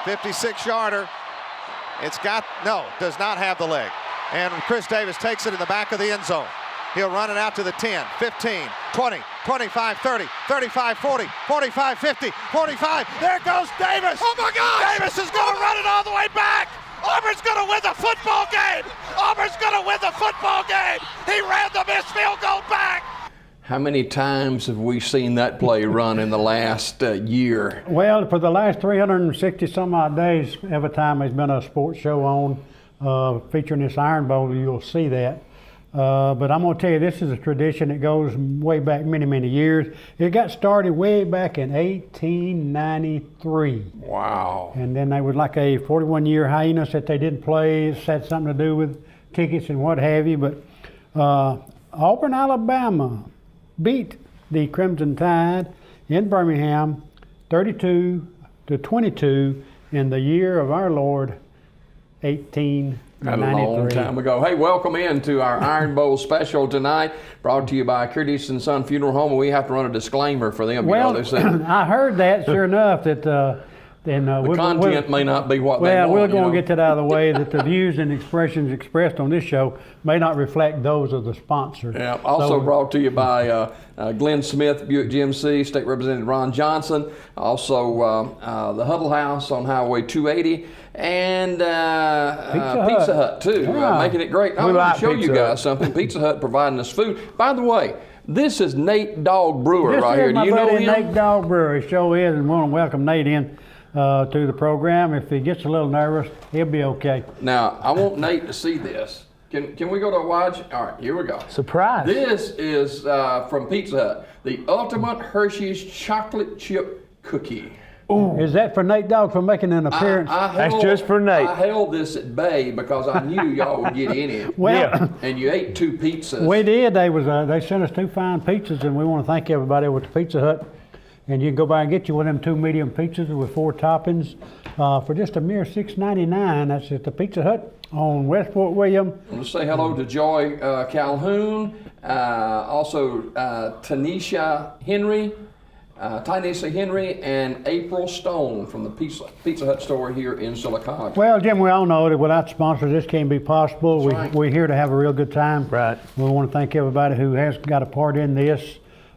56-yarder. It's got, no, does not have the leg. And Chris Davis takes it in the back of the end zone. He'll run it out to the 10, 15, 20, 25, 30, 35, 40, 45, 50, 45. There goes Davis. Oh, my God. Davis is going to run it all the way back. Auburn's going to win the football game. Auburn's going to win the football game. He ran the missed field goal back. How many times have we seen that play run in the last year? Well, for the last 360 some odd days, every time there's been a sports show on featuring this Iron Bowl, you'll see that. But I'm going to tell you, this is a tradition that goes way back many, many years. It got started way back in 1893. Wow. And then there was like a 41-year hiatus that they didn't play. It had something to do with tickets and what have you. But Auburn, Alabama beat the Crimson Tide in Birmingham 32-22 in the year of our Lord, 1893. A long time ago. Hey, welcome into our Iron Bowl special tonight, brought to you by Curtis & Son Funeral Home. And we have to run a disclaimer for them. Well, you know, I heard that, sure enough, that the content may not be what they want. Well, we're going to get that out of the way, that the views and expressions expressed on this show may not reflect those of the sponsor. Yeah. Also brought to you by Glenn Smith, Buick GMC, State Representative Ron Johnson, also the Huddle House on Highway 280, and Pizza Hut too, Yeah. making it great. I want to show you guys something. Pizza Hut providing us food. By the way, this is Nate Dawg Brewer right here. Do you know him? Nate Dawg Brewer. He sure is, and we want to welcome Nate in to the program. If he gets a little nervous, he'll be okay. Now, I want Nate to see this. Can we go to a watch? All right, here we go. Surprise. This is from Pizza Hut, the Ultimate Hershey's Chocolate Chip Cookie. Ooh. Is that for Nate Dawg for making an appearance? That's just for Nate. I held this at bay because I knew y'all would get in it. Well, yeah. And you ate 2 pizzas. We did. They sent us 2 fine pizzas, and we want to thank everybody with the Pizza Hut. And you can go by and get you one of them 2 medium pizzas with 4 toppings for just a mere $6.99. That's at the Pizza Hut on West Fort William. I want to say hello to Joy Calhoun, also Tanisha Henry, and April Stone from the Pizza Hut store here in Sylacauga. Well, Jim, we all know that without sponsors, this can't be possible. We're here to have a real good time. Right. We want to thank everybody who has got a part in this.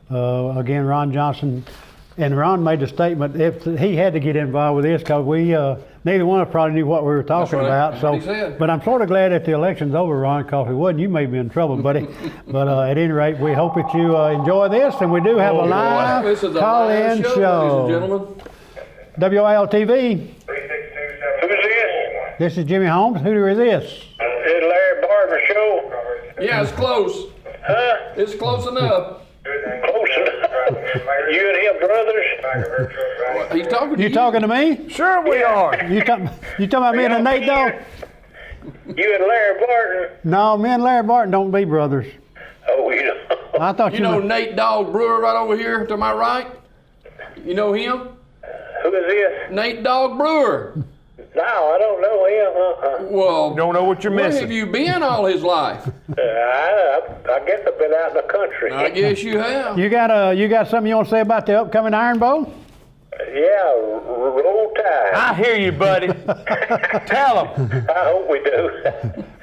Again, Ron Johnson. And Ron made the statement if he had to get involved with this because we neither one of us probably knew what we were talking about. So, but I'm sort of glad that the election's over, Ron, because if it wasn't, you may be in trouble, buddy. But at any rate, we hope that you enjoy this, and we do have a live call-in show. Ladies and gentlemen. WOIL TV. Who's this? This is Jimmy Holmes. Who is this? It's Larry Barber Show. Yeah, it's close. Huh? It's close enough. Close enough. You and him brothers? He's talking to you. You talking to me? Sure we are. You talking about me and Nate Dawg? You and Larry Barton? No, me and Larry Barton don't be brothers. Oh, you know. I thought You know Nate Dawg Brewer right over here to my right? You know him? Who is this? Nate Dawg Brewer. No, I don't know him. Well, Don't know what you're where missing. have you been all his life? I guess I've been out in the country. I guess you have. You got something you want to say about the upcoming Iron Bowl? Yeah, roll tide. I hear you, buddy. Tell him. I hope we do.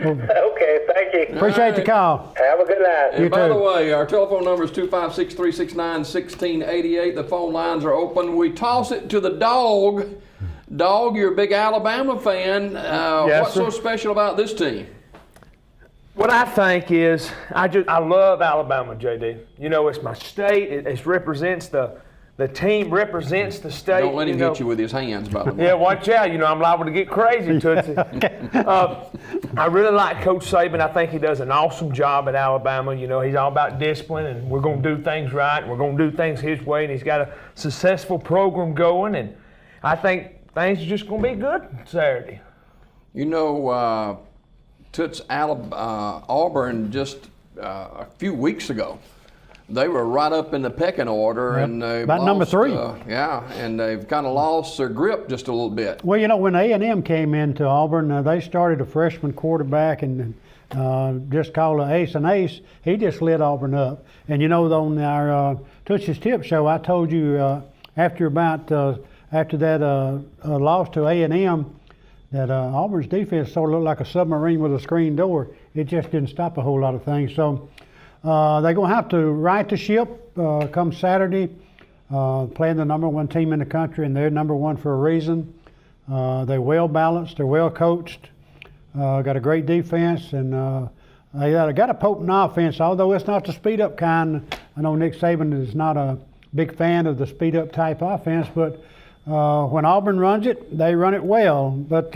Okay, thank you. Appreciate the call. Have a good night. And by too. the way, our telephone number is 256-369-1688. The phone lines are open. We toss it to the Dawg. Dawg, you're a big Alabama fan. Yes, What's so special about this team? What I think is, I love Alabama, JD. You know, it's my state. It represents the team represents the state. Don't let him hit you with his hands, by the way. Yeah, watch out. You know, I'm liable to get crazy, Tootsie. I really like Coach Saban. I think he does an awesome job at Alabama. You know, he's all about discipline, and we're going to do things right, and we're going to do things his way, and he's got a successful program going, and I think things are just going to be good Saturday. You know, Toots Auburn just a few weeks ago, they were right up in the pecking order, and they about lost, number 3. And they've kind of lost their grip just a little bit. Well, you know, when A&M came into Auburn, they started a freshman quarterback and just called an ace an ace. He just lit Auburn up. And you know, on our Tootsie's Tip show, I told you after about after that loss to A&M, that Auburn's defense sort of looked like a submarine with a screen door. It just didn't stop a whole lot of things. So they're going to have to right the ship come Saturday, playing the #1 team in the country, and they're #1 for a reason. They're well balanced, they're well coached, got a great defense, and they got a potent offense, although it's not the speed up kind. I know Nick Saban is not a big fan of the speed up type offense, but when Auburn runs it, they run it well. But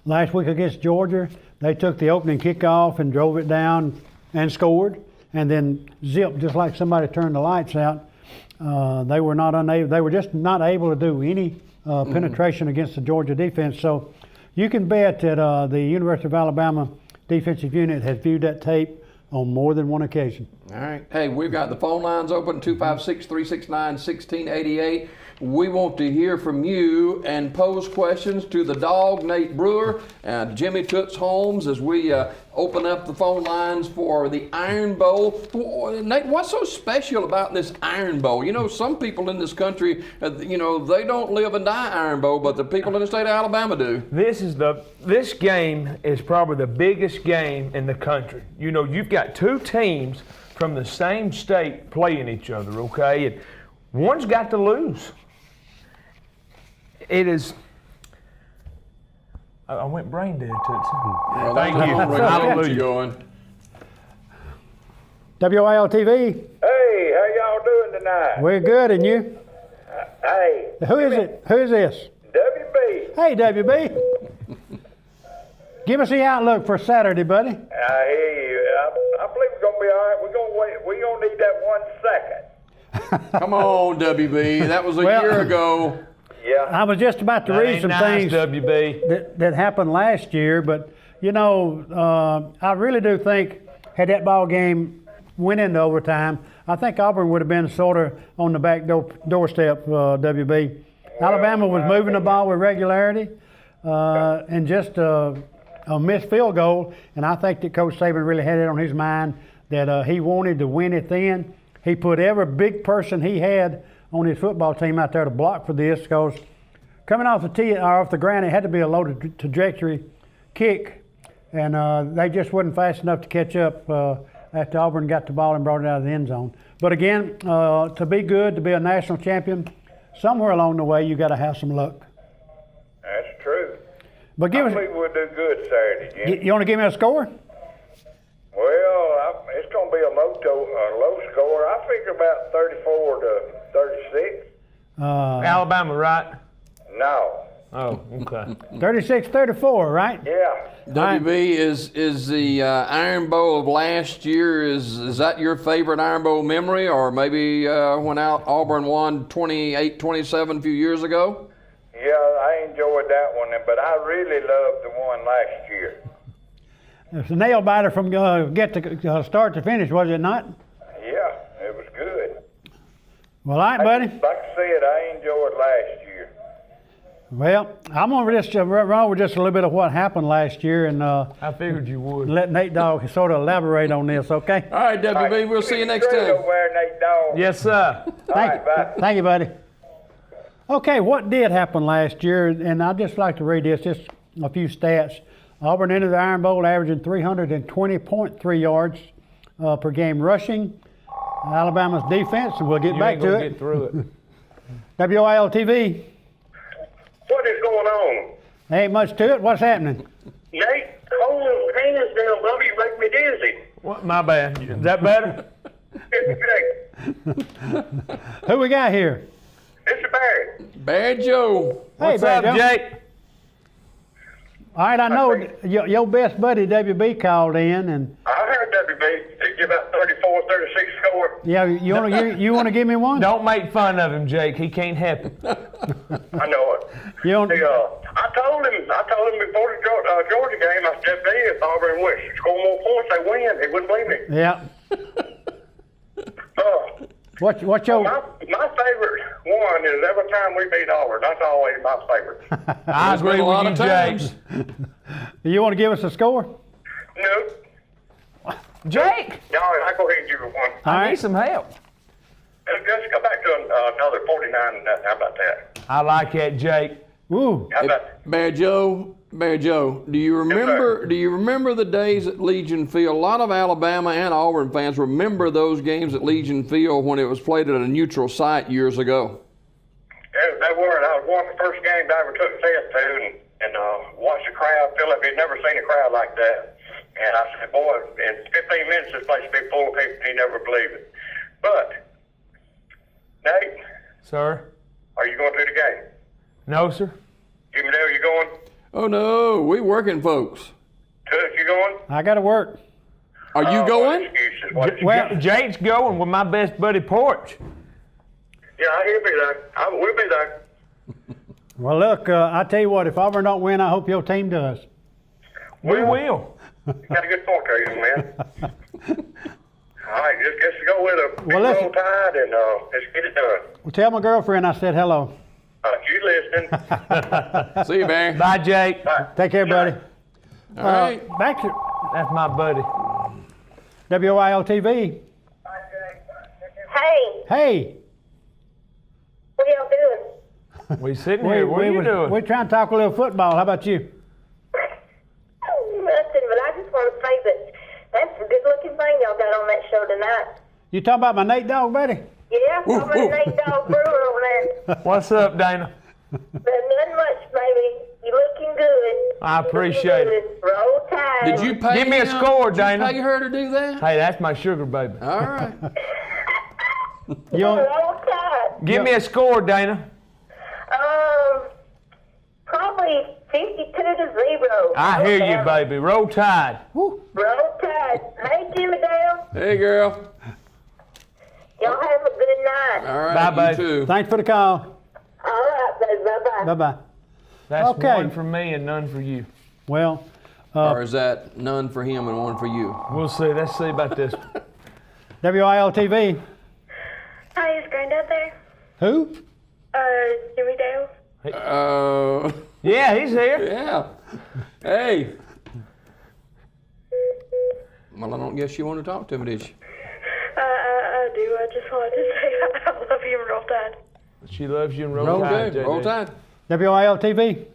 last week against Georgia, they took the opening kickoff and drove it down and scored, and then zip, just like somebody turned the lights out. They were just not able to do any penetration against the Georgia defense. So you can bet that the University of Alabama defensive unit has viewed that tape on more than one occasion. All right. Hey, we've got the phone lines open, 256-369-1688. We want to hear from you and pose questions to the Dawg, Nate Brewer, and Jimmy Toots Holmes as we open up the phone lines for the Iron Bowl. Nate, what's so special about this Iron Bowl? You know, some people in this country, they don't live and die Iron Bowl, but the people in the state of Alabama do. This game is probably the biggest game in the country. You know, you've got two teams from the same state playing each other, okay? And one's got to lose. It is. I went brain dead, Tootsie. Well, Thank you. Hallelujah. Going. WOIL TV, Hey, how y'all doing tonight? we're good, and you? Hey, Who is it? Who is this? WB. Hey, WB. Give us the outlook for Saturday, buddy. I hear you. I believe we're gonna be all right. We're gonna wait. We're gonna need that 1 second. Come on, WB. That was a year ago. Yeah. I was just about to read some things WB. that happened last year, but I really do think had that ball game went into overtime, I think Auburn would have been sort of on the back doorstep. WB. Alabama was moving the ball with regularity, and just a missed field goal, and I think that Coach Saban really had it on his mind that he wanted to win it then. He put every big person he had on his football team out there to block for this, because coming off the tee or off the ground, it had to be a low trajectory kick, and they just wasn't fast enough to catch up after Auburn got the ball and brought it out of the end zone. But again, to be good, to be a national champion, somewhere along the way you got to have some luck. That's true. But give I us, believe we'll do good Saturday, Jim. you want to give me a score? Well, it's gonna be a low score. I figure about 34 to 36. Alabama, right? No. Oh, okay. 36-34, right? Yeah. WB is the Iron Bowl of last year. Is that your favorite Iron Bowl memory, or maybe when Auburn won 28-27 a few years ago? Yeah, I enjoyed that one, but I really loved the one last year. It's a nail biter from start to finish, was it not? Yeah, it was good. Well, all right, buddy. Like I said, I enjoyed last year. Well, I'm going to just run over just a little bit of what happened last year, and I figured you would. let Nate Dawg sort of elaborate on this, okay? All right, WB, we'll see you next Straight time. over there, Nate Dawg. Yes, sir. Thank you, buddy. Okay, what did happen last year? And I'd just like to read this, just a few stats. Auburn entered the Iron Bowl averaging 320.3 yards per game rushing. Alabama's defense, and we'll get back to it. Get through it. WOIL TV. What is going on? Ain't much to it. What's happening? Nate, hold those hands down, brother. You make me dizzy. What? My bad. Is that better? Who we got here? It's Barry. Bad Joe. Hey, What's up, Joe. Jake? All right, I know your best buddy WB called in, and I heard WB. They give out 34, 36 score. yeah, you want to give me one? Don't make fun of him, Jake. He can't help it. I know it. You don't, I told him before the Georgia game, I said, if Auburn wins, score more points, they win. He wouldn't believe me. yeah. What's your? My favorite one is every time we beat Auburn. That's always my favorite. I agree a lot with of you, times. Jake. You want to give us a score? No. Jake, No, I go ahead and give you one. All I right. need some help. Let's go back to another 49 and nothing. How about that? I like that, Jake. Ooh. How about Bear Joe, do you remember the days at Legion Field? A lot of Alabama and Auburn fans remember those games at Legion Field when it was played at a neutral site years ago. They were. And I was one of the first games I ever took Seth to and watched the crowd fill up. He'd never seen a crowd like that. And I said, boy, in 15 minutes this place will be full of people. He never believed it. But, Nate, Sir? are you going to the game? No, sir. Jimmy Dale, you going? Oh no, we working folks. Toot, you going? I got to work. Are you What going? excuses? What excuses? Well, Jake's going with my best buddy Porch. Yeah, he'll be there. We'll be there. well, look, I tell you what, if Auburn don't win, I hope your team does. We will. You got a good point there, young man. All right, just go with a big Well, listen. roll tide and let's get it done. Well, tell my girlfriend I said hello. You listening? See you, Bear. Bye, Jake. Take care, buddy. All right. Back to That's my buddy. WOIL TV. Hey, Hey, what y'all doing? We sitting here. What are you doing? we're trying to talk a little football. How about you? Nothing, but I just want to say that that's a good-looking thing y'all got on that show tonight. You talking about my Nate Dawg, buddy? Yeah, I'm going to name Dawg Brewer on there. What's up, Dana? But nothing much, baby. You looking good. I appreciate it. Roll Tide. Did you pay Give me a him? score, Did you Dana. pay her to do that? Hey, that's my sugar baby. All right. You on- Roll Tide. Give me a score, Dana. Probably 52-0. I hear you, baby. Roll Tide. Roll Tide. Hey, Jimmy Dale. Hey, girl. Y'all have a good night. All right. Bye, You babe. too. Thanks for the call. All right, baby. Bye-bye. Bye-bye. That's Okay. one for me and none for you. Well, Or is that none for him and one for you? We'll see. Let's see about this. WOIL TV. Hi, is Granddad there? Who? Jimmy Dale. Yeah, he's here. Yeah. Hey. Well, I don't guess you want to talk to me, did you? I do. I just wanted to say I love you, Roll Tide. She loves you and Roll Roll Tide. Okay. JD. Roll Tide. WOIL TV.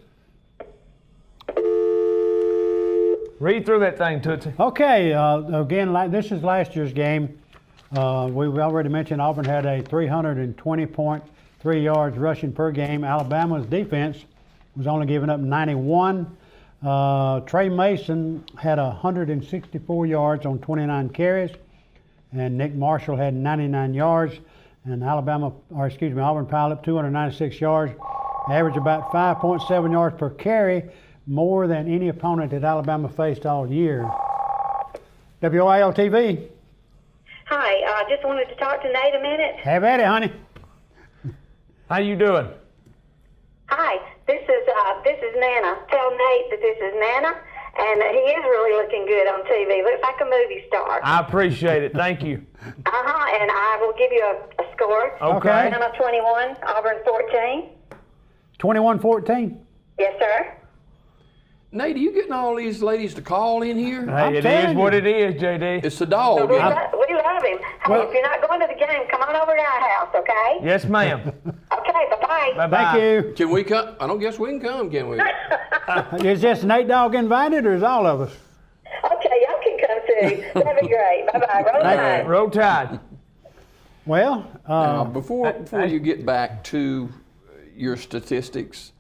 Read through that thing, Tootsie. Okay, again, this is last year's game. We've already mentioned Auburn had a 320.3 yards rushing per game. Alabama's defense was only giving up 91. Trey Mason had 164 yards on 29 carries, and Nick Marshall had 99 yards. And Auburn piled up 296 yards, averaged about 5.7 yards per carry, more than any opponent that Alabama faced all year. WOIL TV. Hi, I just wanted to talk to Nate a minute. Have at it, honey. How you doing? Hi, this is Nana. Tell Nate that this is Nana, and he is really looking good on TV. Looks like a movie star. I appreciate it. Thank you. And I will give you a score. Okay. Nana 21, Auburn 14. 21-14. Yes, sir. Nate, are you getting all these ladies to call in here? Hey, it telling is you. what it is, JD. It's the dog. We isn't it? love him. Hey, Well- if you're not going to the game, come on over to our house, okay? Yes, ma'am. Okay, bye-bye. Bye-bye. Thank you. Can we come? I don't guess we can come, can we? Is just Nate Dawg invited, or is all of us? Okay, y'all can come too. That'd be great. Bye-bye. Roll Tide. Roll Tide. Well, Now, before you get back to your statistics,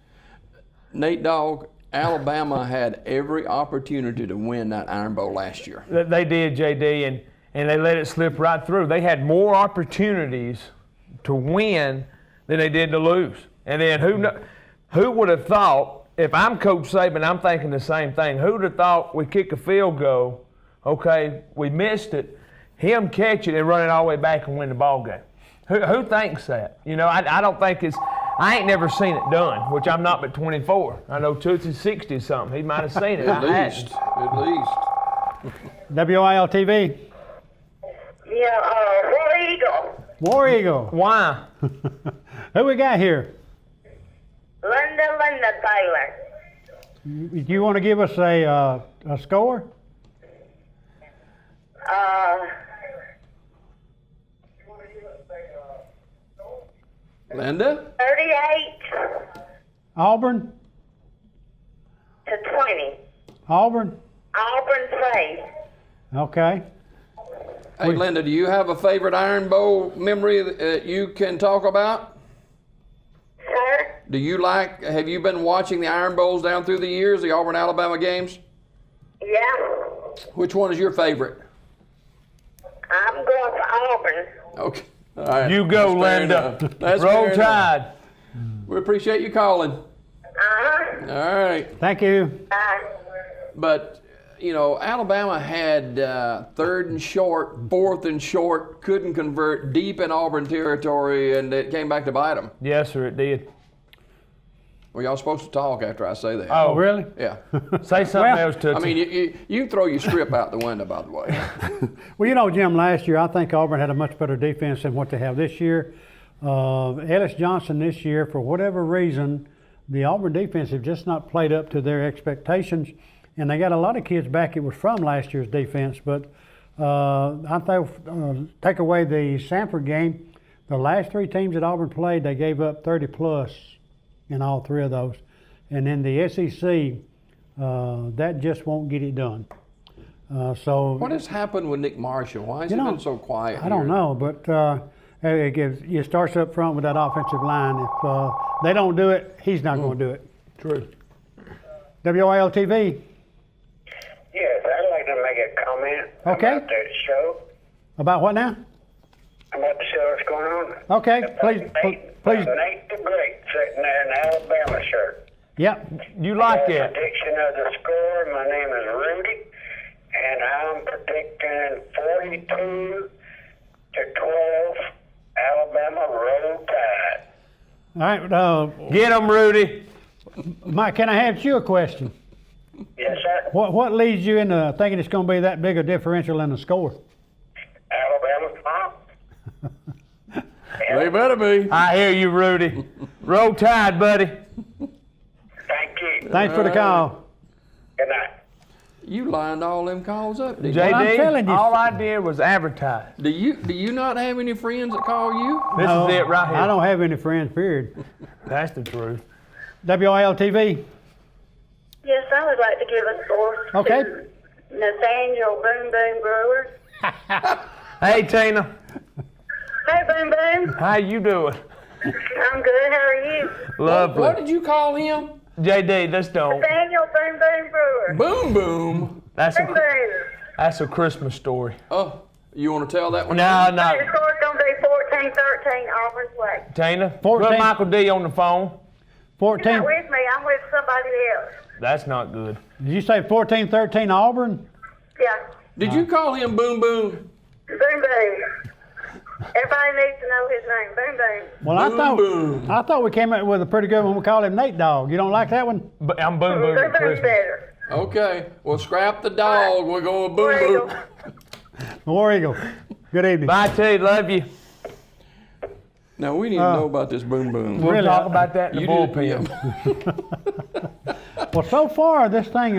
Nate Dawg, Alabama had every opportunity to win that Iron Bowl last year. They did, JD, and they let it slip right through. They had more opportunities to win than they did to lose. And then who would have thought, if I'm Coach Saban, I'm thinking the same thing. Who would have thought we kick a field goal, okay, we missed it, him catch it and run it all the way back and win the ball game? Who thinks that? You know, I don't think I ain't never seen it done, which I'm not but 24. I know Tootsie's 60 something. He might have seen it. At I hadn't. least. WOIL TV. Yeah, War Eagle. War Eagle. Why? Who we got here? Linda Taylor. You want to give us a score? Linda? 38 Auburn. to 20. Auburn. Auburn plays. Okay. Hey, Linda, do you have a favorite Iron Bowl memory that you can talk about? Sir? Have you been watching the Iron Bowls down through the years, the Auburn, Alabama games? Yeah. Which one is your favorite? I'm going for Auburn. Okay. All right. You go, That's fair Linda. enough. That's Roll fair enough. Tide. We appreciate you calling. Uh-huh. All right. Thank you. Bye. But, you know, Alabama had 3rd and short, 4th and short, couldn't convert deep in Auburn territory, and it came back to bite them. Yes, sir, it did. Well, y'all supposed to talk after I say that. Oh, really? Yeah. Say something else, Tootsie. I mean, you can throw your script out the window, by the way. Well, you know, Jim, last year I think Auburn had a much better defense than what they have this year. Ellis Johnson this year, for whatever reason, the Auburn defense have just not played up to their expectations. And they got a lot of kids back. It was from last year's defense. But I think take away the Sanford game, the last 3 teams that Auburn played, they gave up 30 plus in all 3 of those. And in the SEC, that just won't get it done. So What has happened with Nick Marshall? Why has he been so quiet? I don't know, but it starts up front with that offensive line. If they don't do it, he's not going to do it. True. WOIL TV. Yes, I'd like to make a comment Okay. about that show, About what now? about the show that's going on. Okay, please. Nate the Great sitting there in the Alabama shirt. Yep. You like that? Prediction of the score. My name is Rudy, and I'm predicting 42 to 12. Alabama Roll Tide. All right. Get him, Rudy. Mike, can I ask you a question? Yes, sir. What leads you into thinking it's going to be that big a differential in the score? Alabama's mom. They better be. I hear you, Rudy. Roll Tide, buddy. Thank you. Thanks for the call. Good night. You lined all them calls up, didn't you? JD, I'm telling you. all I did was advertise. Do you not have any friends that call you? This is it right here. I don't have any friends, period. That's the truth. WOIL TV. Yes, I would like to give a score Okay. to Nathaniel Boom Boom Brewer. Hey, Tina. Hey, Boom Boom. How you doing? I'm good. How are you? Lovely. What did you call him? JD, let's don't. Nathaniel Boom Boom Brewer. Boom Boom. That's Boom a, Boom. that's a Christmas story. Oh, you want to tell that one? No, The no. score's going to be 14-13 Auburn's way. Tina, 14. put Michael D on the phone. 14. You're not with me. I'm with somebody else. That's not good. Did you say 14-13 Auburn? Yeah. Did you call him Boom Boom? Boom Boom. Everybody needs to know his name. Boom Boom. Well, Boom. I thought we came up with a pretty good one. We called him Nate Dawg. You don't like that one? But I'm Boom Boom Boom at Boom's Christmas. better. Okay, well, scrap the dog. We're going Boom War Eagle. Boom. War Eagle. Good evening. Bye, T. Love you. Now, we need to know about this Boom Boom. We'll Really? talk about that in the You did- bullpen. Well, so far, this thing,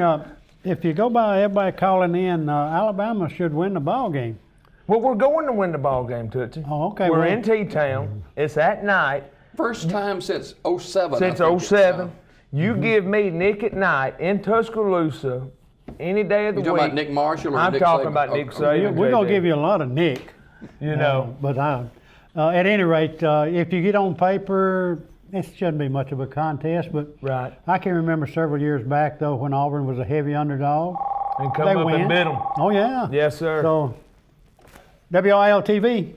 if you go by everybody calling in, Alabama should win the ball game. Well, we're going to win the ball game, Tootsie. Oh, okay, We're well- in T-Town. It's at night. First time since 07. I Since think it's, 07. You give me Nick at night in Tuscaloosa any day of the You talking week. about Nick Marshall or I'm Nick talking Saban? about Nick Okay. Saban. We're going JD. to give you a lot of Nick. You know. But at any rate, if you get on paper, it shouldn't be much of a contest. But Right. I can remember several years back, though, when Auburn was a heavy underdog. And come They up win. and bid them. Oh, yeah. Yes, sir. So, WIL TV.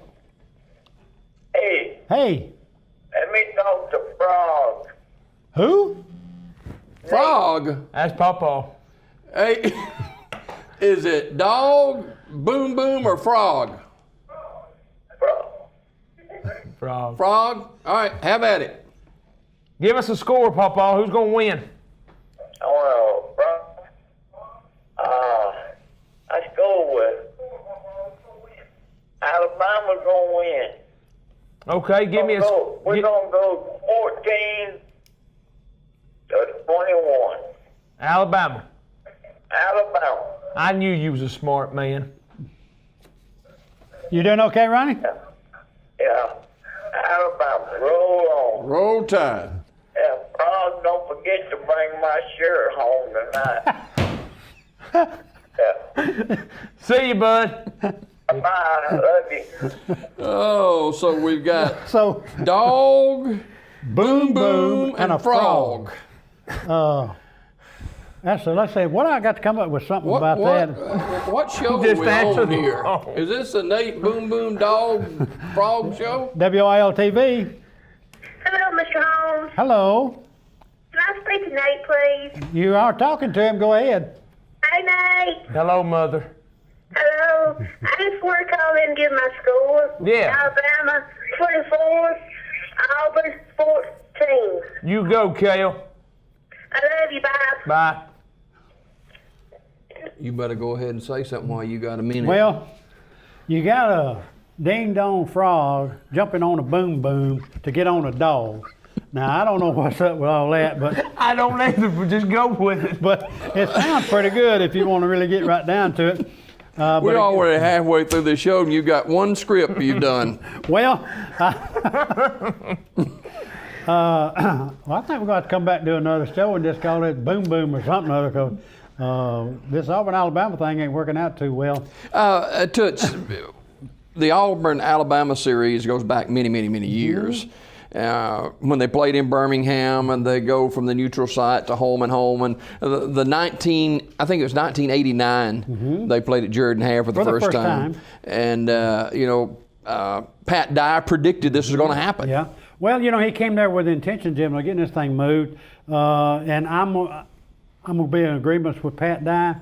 Hey, Hey, let me talk to Frog. who? Frog. That's Pawpaw. Hey, is it Dog, Boom Boom, or Frog? Frog. Frog? All right, have at it. Give us a score, Pawpaw. Who's going to win? Oh, Frog. Let's go with Alabama's gonna win. Okay, give me a We're gonna go 14 to 21. Alabama. Alabama. I knew you was a smart man. You doing okay, Ronnie? Yeah. Alabama. Roll call. Roll Tide. Yeah, Frog, don't forget to bring my shirt home tonight. Yeah. See you, bud. Bye. Love you. Oh, so we've got So, Dawg, boom, boom, and a frog. Let's say, what I got to come up with something about that. What show Just are we answer on the here? phone. Is this a Nate Boom Boom Dog Frog show? WOIL TV. Hello, Mr. Holmes. Hello. Can I speak to Nate, please? You are talking to him. Go ahead. Hey, Nate. Hello, mother. Hello. I just want to call in and give my score. Yeah. Alabama 24, Auburn 14. You go, Kale. I love you. Bye. Bye. You better go ahead and say something while you got a minute. Well, you got a ding-dong frog jumping on a boom boom to get on a dog. Now, I don't know what's up with all that, but I don't either, but just go with it. but it sounds pretty good if you want to really get right down to it. We're already halfway through the show, and you got one script you've done. Well, I think we're going to have to come back and do another show and just call it Boom Boom or something other, because this Auburn, Alabama thing ain't working out too well. Toots, the Auburn-Alabama series goes back many, many, many years. When they played in Birmingham, and they go from the neutral site to home and home, and I think it was 1989, they played at Jordan Hare for the first time. And Pat Dye predicted this was going to happen. Yeah. Well, he came there with the intention, Jim, of getting this thing moved. And I'm going to be in agreement with Pat Dye.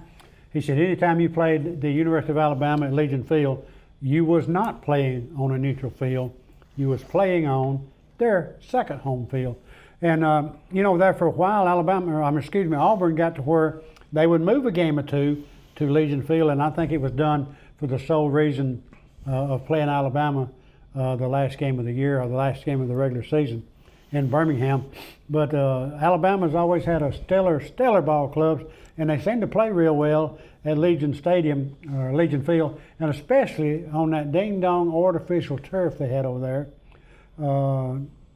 He said anytime you played the University of Alabama at Legion Field, you was not playing on a neutral field. You was playing on their second home field. And, there for a while, Auburn got to where they would move a game or two to Legion Field, and I think it was done for the sole reason of playing Alabama the last game of the year or the last game of the regular season in Birmingham. But Alabama's always had a stellar ball clubs, and they seem to play real well at Legion Stadium or Legion Field, and especially on that ding-dong artificial turf they had over there.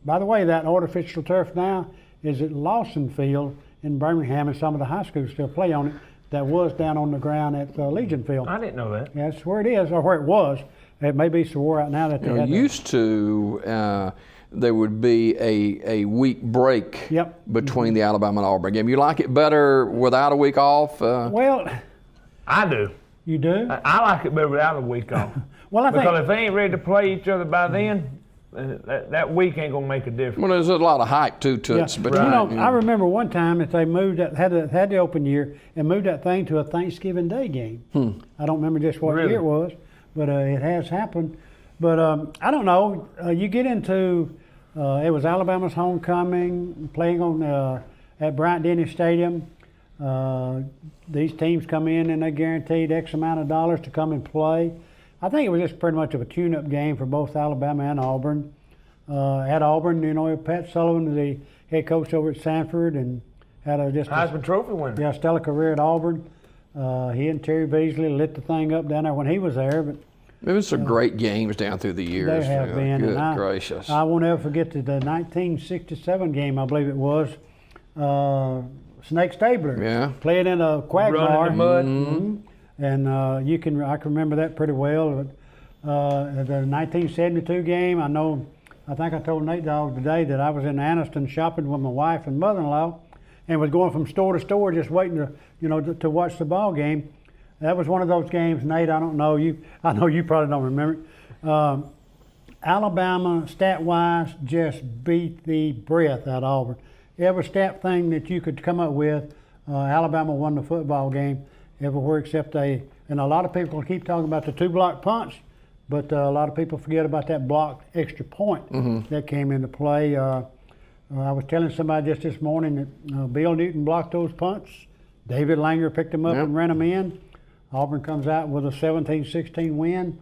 By the way, that artificial turf now is at Lawson Field in Birmingham, and some of the high schools still play on it. That was down on the ground at Legion Field. I didn't know that. That's where it is, or where it was. It may be so wore out now that they had Used to, there would be a week break between the Alabama and Auburn game. You like it better without a week off? Well, I do. you do? I like it better without a week off. Well, I think Because if they ain't ready to play each other by then, that week ain't gonna make a difference. Well, there's a lot of hype too, Toots. but Between, I remember one time that they moved that had the open year and moved that thing to a Thanksgiving Day game. I don't remember just what Really? year it was, but it has happened. But I don't know. You get into it was Alabama's homecoming, playing on at Bryant-Denny Stadium. These teams come in and they guaranteed X amount of dollars to come and play. I think it was just pretty much of a tune-up game for both Alabama and Auburn. At Auburn, Pat Sullivan, the head coach over at Sanford, and had just Heisman Trophy winner. a stellar career at Auburn. He and Terry Beasley lit the thing up down there when he was there. But there was some great games down through the years. they have been. Good and gracious. I won't ever forget the 1967 game, I believe it was. Snake Stabler playing in a quagmire. Running the mud. And I can remember that pretty well. But, the 1972 game, I think I told Nate Dawg today that I was in Anniston shopping with my wife and mother-in-law, and was going from store to store just waiting to watch the ball game. That was one of those games, Nate. I know you probably don't remember it. Alabama, stat-wise, just beat the breath out of Auburn. Every stat thing that you could come up with, Alabama won the football game everywhere except and a lot of people keep talking about the two-block punch, but a lot of people forget about that blocked extra point that came into play. I was telling somebody just this morning that Bill Newton blocked those punts. David Langer picked them up and ran them in. Auburn comes out with a 17-16 win.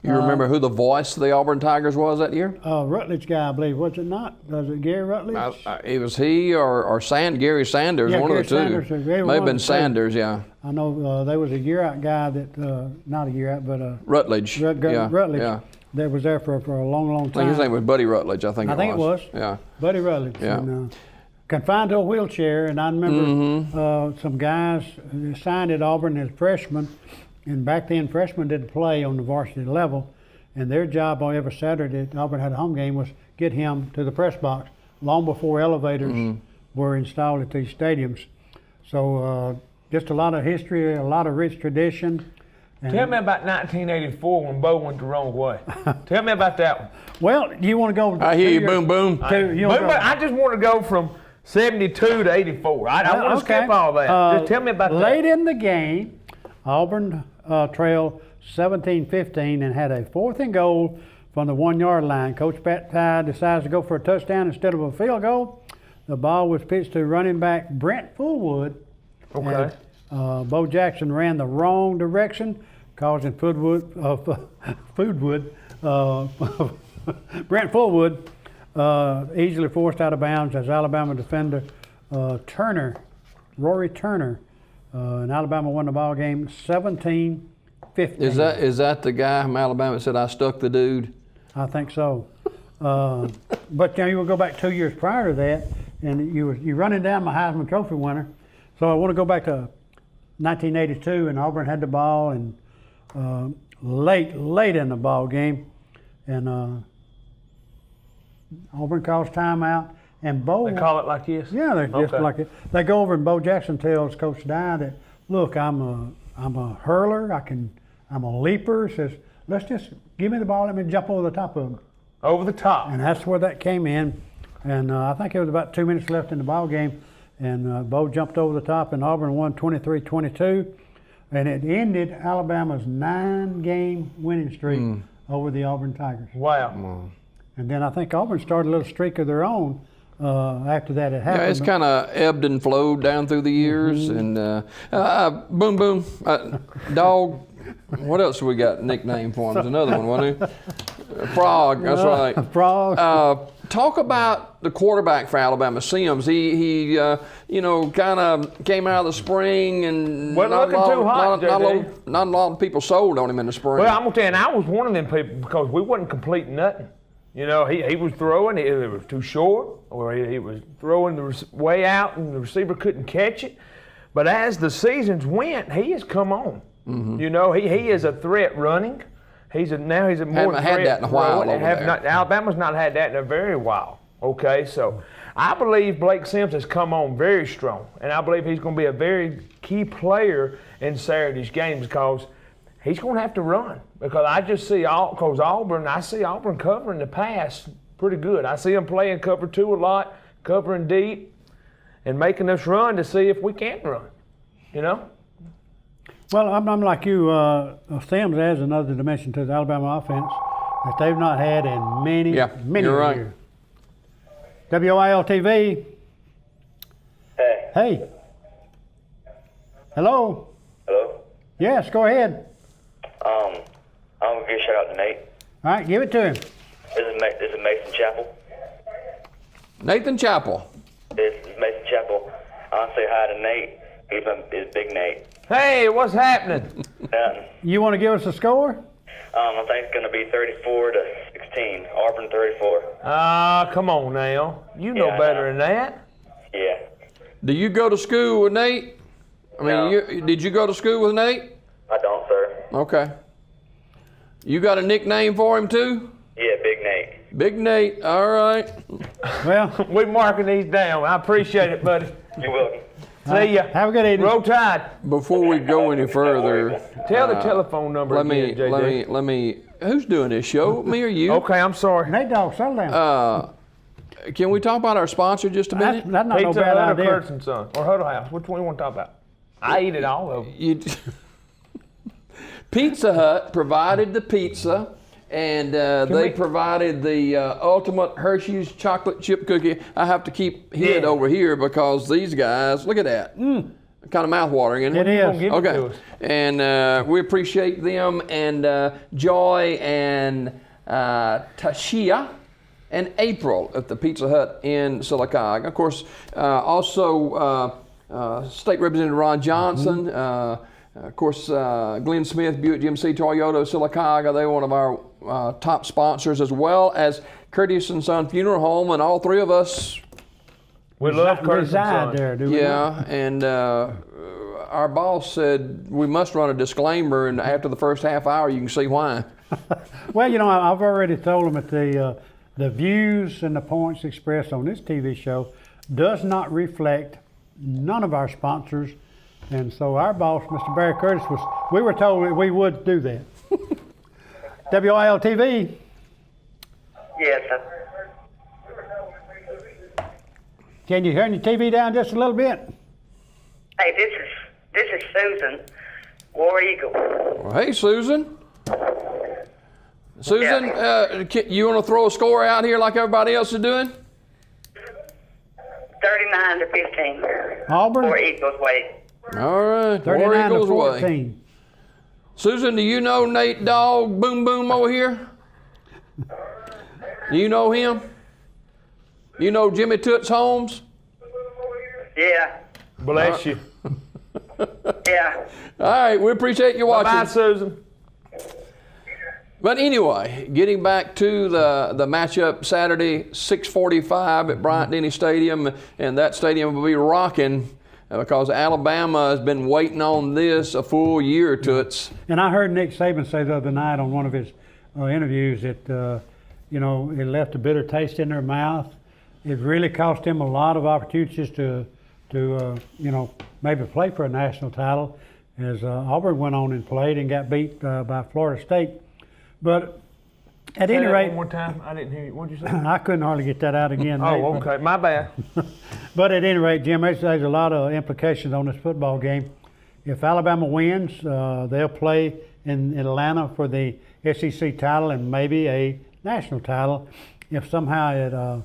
You remember who the voice of the Auburn Tigers was that year? Rutledge guy, I believe, was it not? Was it Gary Rutledge? It was he or Gary Sanders, one Gary of the two. Sanders, May have been Sanders, yeah. I know there was a year out guy that, not a year out, but Rutledge. Rutledge. Yeah. that was there for a long, long I think time. his name was Buddy Rutledge. I think it was. Yeah. Buddy Rutledge. Yeah. And, confined to a wheelchair, and I remember some guys signed at Auburn as freshmen, and back then freshmen didn't play on the varsity level, and their job on every Saturday Auburn had a home game was get him to the press box long before elevators were installed at these stadiums. So just a lot of history, a lot of rich tradition. And Tell me about 1984 when Bo went the wrong way. Tell me about that one. well, you want to go? I hear you, boom, boom. I just want to go from 72 to 84. I want to skip all that. Just tell me about that. Late in the game, Auburn trailed 17-15 and had a 4th and goal from the 1-yard line. Coach Pat decides to go for a touchdown instead of a field goal. The ball was pitched to running back Brent Fullwood. Okay. And, Bo Jackson ran the wrong direction, causing Brent Fullwood easily forced out of bounds as Alabama defender Rory Turner, and Alabama won the ball game 17-15. Is that the guy from Alabama that said I stuck the dude? I think so. But you will go back 2 years prior to that, and you're running down my Heisman Trophy winner. So I want to go back to 1982, and Auburn had the ball, and late in the ball game, and Auburn calls timeout, and Bo. They call it like this? Yeah, they're just like it. They go over, and Bo Jackson tells Coach Dye that, look, I'm a hurler. I'm a leaper. Says, let's just give me the ball. Let me jump over the top of him. Over the top. And that's where that came in. And I think it was about 2 minutes left in the ball game, and Bo jumped over the top, and Auburn won 23-22. And it ended Alabama's 9-game winning streak over the Auburn Tigers. Wow. And then I think Auburn started a little streak of their own after that had happened. Yeah, it's kind of ebbed and flowed down through the years. And boom, boom, Dawg. What else we got nickname for him? There's another one, wasn't he? Frog, that's right. Frog. Talk about the quarterback for Alabama, Sims. He kind of came out of the spring and Wasn't looking too hot, not a lot of people sold on him in the spring. Well, I'm gonna tell you, and I was one of them people because we wasn't completing nothing. You know, he was throwing, it was too short, or he was throwing the way out and the receiver couldn't catch it. But as the seasons went, he has come on. You know, he is a threat running. Now he's a more Haven't had that in a while over there. Alabama's not had that in a very while. Okay, so I believe Blake Sims has come on very strong, and I believe he's going to be a very key player in Saturday's game because he's going to have to run. Because I just see I see Auburn covering the pass pretty good. I see them playing cover 2 a lot, covering deep, and making us run to see if we can run. You know. Well, I'm like you. Sims adds another dimension to the Alabama offense that they've not had in many you're right. years. WOIL TV. Hey. Hello. Hello? Yes, go ahead. I'm gonna give a shout out to Nate. All right, give it to him. This is Mason Chapel. Nathan Chappell. This is Mason Chapel. I want to say hi to Nate. He's Big Nate. Hey, what's happening? You want to give us a score? I think it's gonna be 34-16. Auburn 34. Come on now. You know better than that. Yeah. Do you go to school with Nate? I mean, No. did you go to school with Nate? I don't, sir. Okay. You got a nickname for him too? Yeah, Big Nate. Big Nate. All right. Well, We're marking these down. I appreciate it, buddy. You're welcome. See ya. have a good evening. Roll Tide. Before we go any further, Tell the telephone number let again, JJ. me. Who's doing this show? Me or you? Okay, I'm sorry. Nate Dawg, settle down. Can we talk about our sponsor just a minute? That's not no Pizza bad Hut or idea. Kurtz and Son or Huddle House. Which one you want to talk about? I eat it all of them. Pizza Hut provided the pizza, and they provided the ultimate Hershey's chocolate chip cookie. I have to keep hid over here because these guys, look at that. Kind of mouth-watering, isn't it? It is. Give it to Okay. us. And we appreciate them, and Joy and Tashia and April at the Pizza Hut in Sylacauga. Of course, also State Representative Ron Johnson, of course, Glenn Smith, Buick GMC, Toyota, Sylacauga. They're one of our top sponsors, as well as Curtis and Son Funeral Home, and all three of us. We love Curtis and reside Son. there, do we? Yeah, and our boss said we must run a disclaimer, and after the first half hour, you can see why. Well, you know, I've already told them that the views and the points expressed on this TV show does not reflect none of our sponsors, and so our boss, Mr. Barry Curtis, we were told that we would do that. WOIL TV. Yes, sir. Can you turn your TV down just a little bit? Hey, this is Susan, War Eagle. Well, hey, Susan. Susan, you want to throw a score out here like everybody else is doing? 39-15. Auburn? War Eagles way. All right, War 39 to Eagles way. 14. Susan, do you know Nate Dawg Boom Boom over here? Do you know him? You know Jimmy Toots Holmes? Yeah, Bless you. yeah. All right, we appreciate you watching. Bye, Susan. But anyway, getting back to the matchup Saturday, 6:45 at Bryant-Denny Stadium, and that stadium will be rocking because Alabama has been waiting on this a full year, Toots. And I heard Nick Saban say the other night on one of his interviews that, you know, it left a bitter taste in their mouth. It really cost him a lot of opportunities to you know, maybe play for a national title, as Auburn went on and played and got beat by Florida State. But at any rate, One more time. I didn't hear you. What'd you say? I couldn't hardly get that out again. Oh, Nate. okay. My bad. But at any rate, Jim, there's a lot of implications on this football game. If Alabama wins, they'll play in Atlanta for the SEC title and maybe a national title. If somehow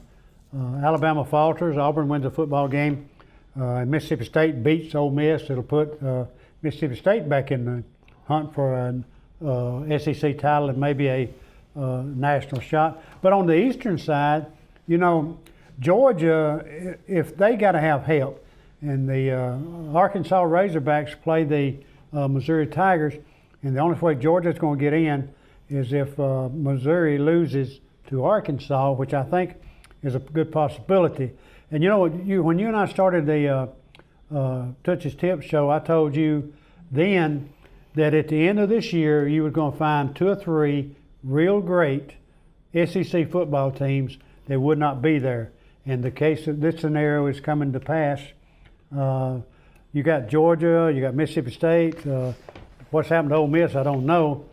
Alabama falters, Auburn wins a football game, and Mississippi State beats Ole Miss, it'll put Mississippi State back in the hunt for an SEC title and maybe a national shot. But on the eastern side, you know, Georgia, if they got to have help, and the Arkansas Razorbacks play the Missouri Tigers, and the only way Georgia's going to get in is if Missouri loses to Arkansas, which I think is a good possibility. And you know, when you and I started the Touch's Tips show, I told you then that at the end of this year, you were going to find 2 or 3 real great SEC football teams that would not be there. And the case of this scenario is coming to pass. You got Georgia, you got Mississippi State. What's happened to Ole Miss, I don't know.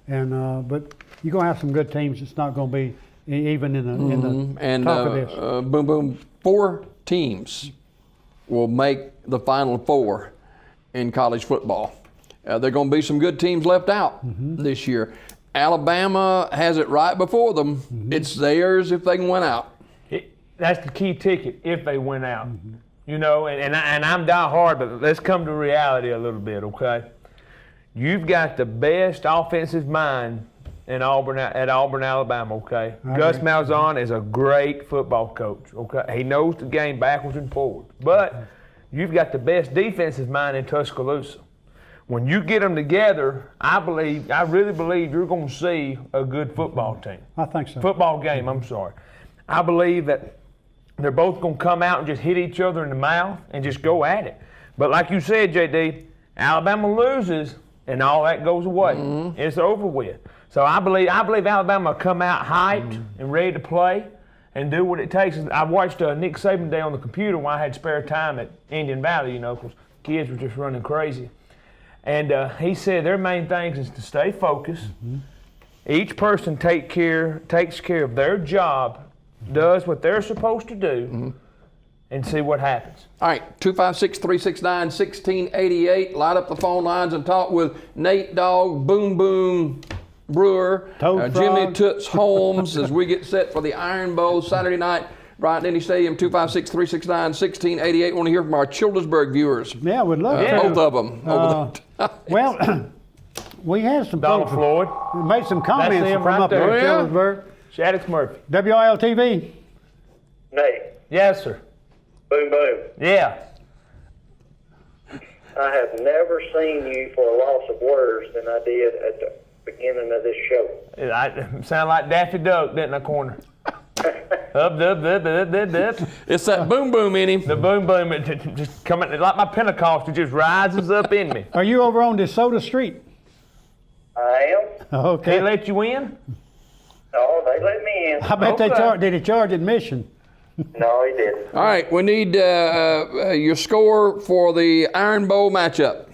And but you're going to have some good teams. It's not going to be even in the top of this. Boom, boom. 4 teams will make the Final Four in college football. There are going to be some good teams left out this year. Alabama has it right before them. It's theirs if they can win out. That's the key ticket, if they win out. You know, and I'm die hard, but let's come to reality a little bit, okay? You've got the best offensive mind at Auburn, Alabama, okay? Gus Malzahn is a great football coach, okay? He knows the game backwards and forwards. But you've got the best defensive mind in Tuscaloosa. When you get them together, I really believe you're going to see a good football team. I think so. Football game, I'm sorry. I believe that they're both going to come out and just hit each other in the mouth and just go at it. But like you said, JD, Alabama loses and all that goes away. It's over with. So I believe Alabama will come out hyped and ready to play and do what it takes. I watched Nick Saban Day on the computer when I had spare time at Indian Valley, you know, because kids were just running crazy. And he said their main thing is to stay focused. Each person takes care of their job, does what they're supposed to do, and see what happens. All right, 256-369-1688. Light up the phone lines and talk with Nate Dawg, Boom Boom Brewer, Jimmy Toots Holmes as we get set for the Iron Bowl Saturday night, Bryant-Denny Stadium, 256-369-1688. Want to hear from our Childersburg viewers. Yeah, we'd love to. Both of them. Well, we had some Donald folks Floyd. who made some comments him from right up there. there Oh, in yeah? Childersburg. Shaddix Murphy. WOIL TV. Nate, Yes, sir. boom, boom. Yeah. I have never seen you for a loss of words than I did beginning of this show. I sound like Daffy Duck, didn't I, corner? Up. It's that boom boom in him. The boom boom, it just coming like my Pentecost. It just rises up in me. Are you over on DeSoto Street? I am. Okay. They let you in? No, they let me in. I bet did he charge admission? No, he didn't. All right, we need your score for the Iron Bowl matchup.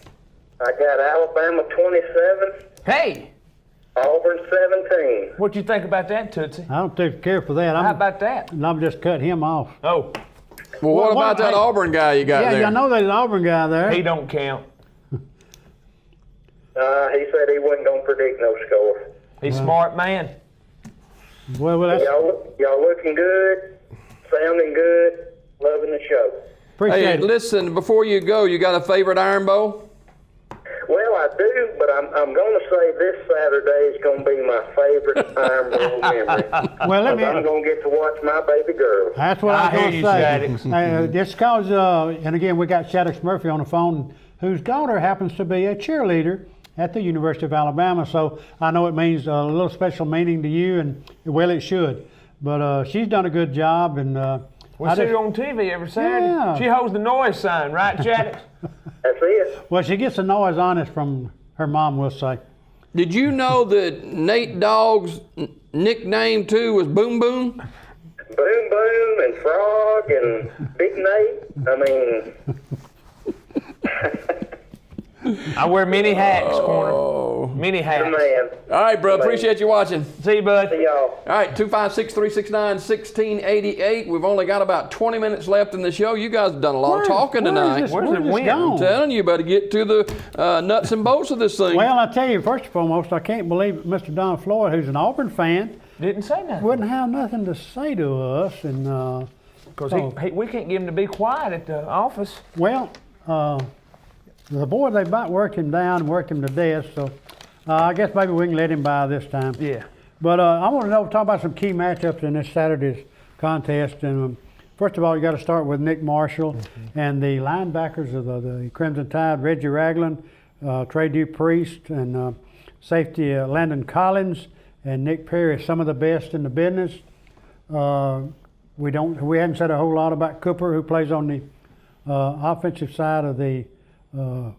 I got Alabama 27, Hey, Auburn 17. what you think about that, Tootsie? I don't take care for that. How about that? I'm just cut him off. Oh, Well, what about that hey, Auburn guy you got there? Yeah, I know there's an Auburn guy there. he don't count. He said he wasn't going to predict no score. He's a smart man. Well, that's Y'all looking good, sounding good, loving the show. appreciate Hey, it. listen, before you go, you got a favorite Iron Bowl? Well, I do, but I'm going to say this Saturday is going to be my favorite Iron Bowl memory. Well, let I'm me. going to get to watch my baby girl. That's what I was I going hear to you, say. Shaddix. Just cause, and again, we got Shaddix Murphy on the phone, whose daughter happens to be a cheerleader at the University of Alabama. So I know it means a little special meaning to you, and well, it should. But she's done a good job, and We see her on TV every Saturday. Yeah. She holds the noise sign, right, Shaddix? That's it. well, she gets the noise on us from her mom, we'll say. Did you know that Nate Dogg's nickname too was Boom Boom? Boom Boom and Frog and Big Nate. I mean, I wear many hats, corner. Oh. Many good hats. man. All right, bro. Appreciate you watching. See you, bud. See y'all. All right, 256-369-1688. We've only got about 20 minutes left in the show. You guys have done a lot of talking tonight. Where's the wind? I'm telling you, better get to the nuts and bolts of this thing. Well, I tell you, first and foremost, I can't believe Mr. Don Floyd, who's an Auburn fan, Didn't say nothing. wouldn't have nothing to say to us. And Because we can't get him to be quiet at the office. well, the boy, they about worked him down and worked him to death. So I guess maybe we can let him by this time. Yeah. But I want to talk about some key matchups in this Saturday's contest. And first of all, you got to start with Nick Marshall and the linebackers of the Crimson Tide, Reggie Ragland, Trey Dupriest, and safety Landon Collins and Nick Perry, some of the best in the business. We haven't said a whole lot about Cooper, who plays on the offensive side of the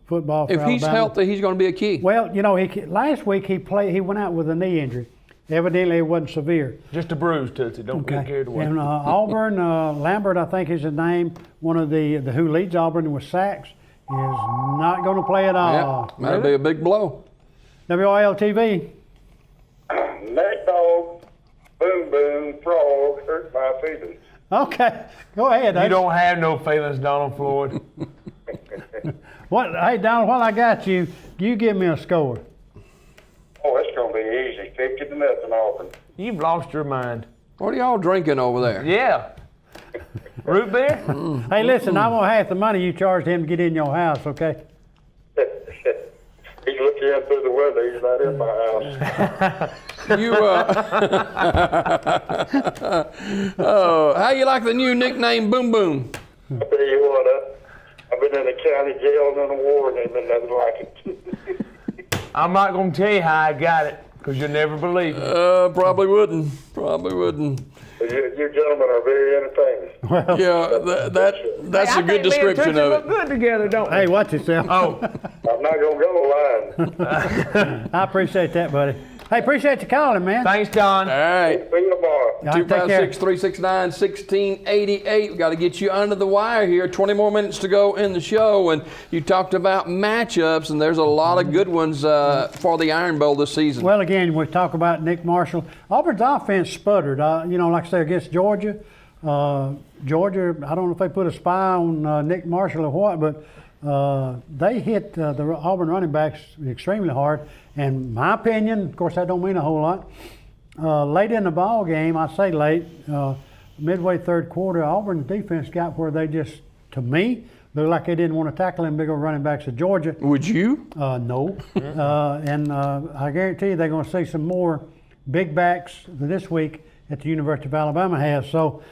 football. For if he's Alabama. healthy, he's going to be a key. Well, you know, last week he went out with a knee injury. Evidently, it wasn't severe. Just a bruise, Tootsie. Don't get carried away. And Auburn, Lambert, I think is his name, one of the who leads Auburn with sacks, is not going to play at all. Yeah, that'll be a big blow. WOIL TV. Nate Dawg, Boom Boom, Frog, hurt my feelings. Okay, go ahead. You don't have no feelings, Donald Floyd. Hey, Donald, while I got you, you give me a score. Oh, it's going to be easy. 50-0 Auburn. You've lost your mind. What are y'all drinking over there? Yeah. Root beer? Hey, listen, I want half the money you charged him to get in your house, okay? He's looking in through the window. He's not in my house. You, oh, how you like the new nickname Boom Boom? I tell you what, I've been in the county jail and in a war and nothing like it. I'm not going to tell you how I got it, because you'll never believe it. Probably wouldn't. Probably wouldn't. You gentlemen are very entertaining. Yeah, that's a good description of look it. good together, don't they? Hey, watch yourself. Oh, I'm not going to go line. I appreciate that, buddy. Hey, appreciate you calling, man. thanks, Don. All right. See you tomorrow. All right, take care. 256-369-1688. We've got to get you under the wire here. 20 more minutes to go in the show. And you talked about matchups, and there's a lot of good ones for the Iron Bowl this season. Well, again, we talk about Nick Marshall. Auburn's offense sputtered. Like I say, against Georgia. Georgia, I don't know if they put a spy on Nick Marshall or what, but they hit the Auburn running backs extremely hard. And my opinion, of course, that don't mean a whole lot. Late in the ball game, I say late, midway third quarter, Auburn's defense got where they just, to me, looked like they didn't want to tackle them big old running backs of Georgia. Would you? No. And I guarantee you they're going to see some more big backs this week at the University of Alabama has. So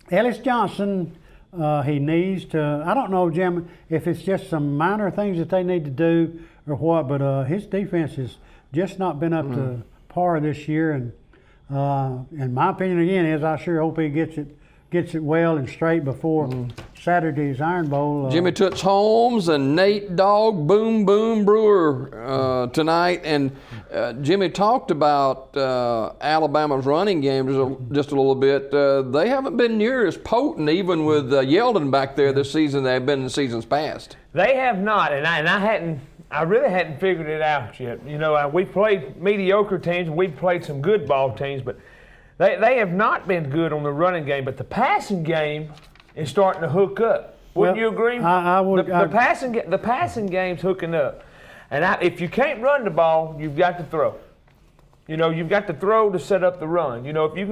Ellis Johnson, he needs to, I don't know, Jim, if it's just some minor things that they need to do or what, but his defense is just not been up to par this year. And in my opinion, again, is I sure hope he gets it well and straight before Saturday's Iron Bowl. Jimmy Toots Holmes and Nate Dawg, Boom Boom Brewer tonight. And Jimmy talked about Alabama's running game just a little bit. They haven't been near as potent, even with Yeldon back there this season, they've been in seasons past. They have not, and I really hadn't figured it out yet. You know, we played mediocre teams, and we've played some good ball teams, but they have not been good on the running game. But the passing game is starting to hook up. Wouldn't you agree? I would. The passing game's hooking up, and if you can't run the ball, you've got to throw. You know, you've got to throw to set up the run. You know, if you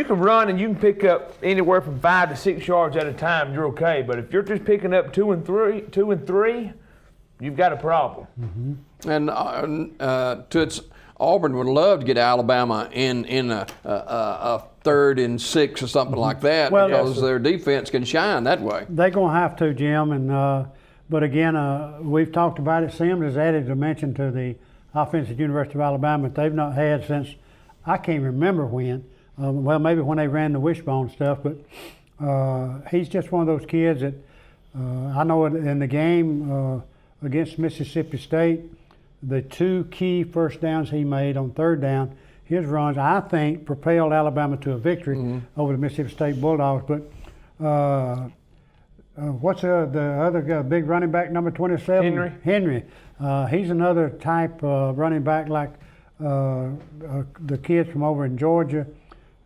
can run and you can pick up anywhere from 5 to 6 yards at a time, you're okay. But if you're just picking up 2 and 3, you've got a problem. And Toots, Auburn would love to get Alabama in a 3rd and 6 or something like that, because their defense can shine that way. They're going to have to, Jim. And but again, we've talked about it. Sims has added a dimension to the offense at University of Alabama that they've not had since I can't remember when. Well, maybe when they ran the wishbone stuff, but he's just one of those kids that I know in the game against Mississippi State, the 2 key first downs he made on 3rd down, his runs, I think, propelled Alabama to a victory over the Mississippi State Bulldogs. But what's the other big running back, number 27? Henry. He's another type of running back like the kids from over in Georgia.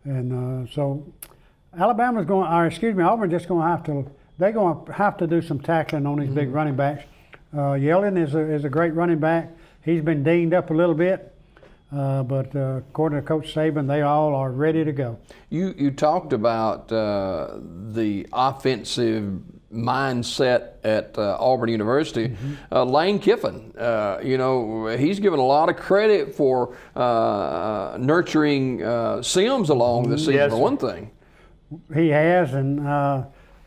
And so Auburn's just going to have to do some tackling on these big running backs. Yeldon is a great running back. He's been dinged up a little bit, but according to Coach Saban, they all are ready to go. You talked about the offensive mindset at Auburn University. Lane Kiffin, he's given a lot of credit for nurturing Sims along this season, for one thing. He has, and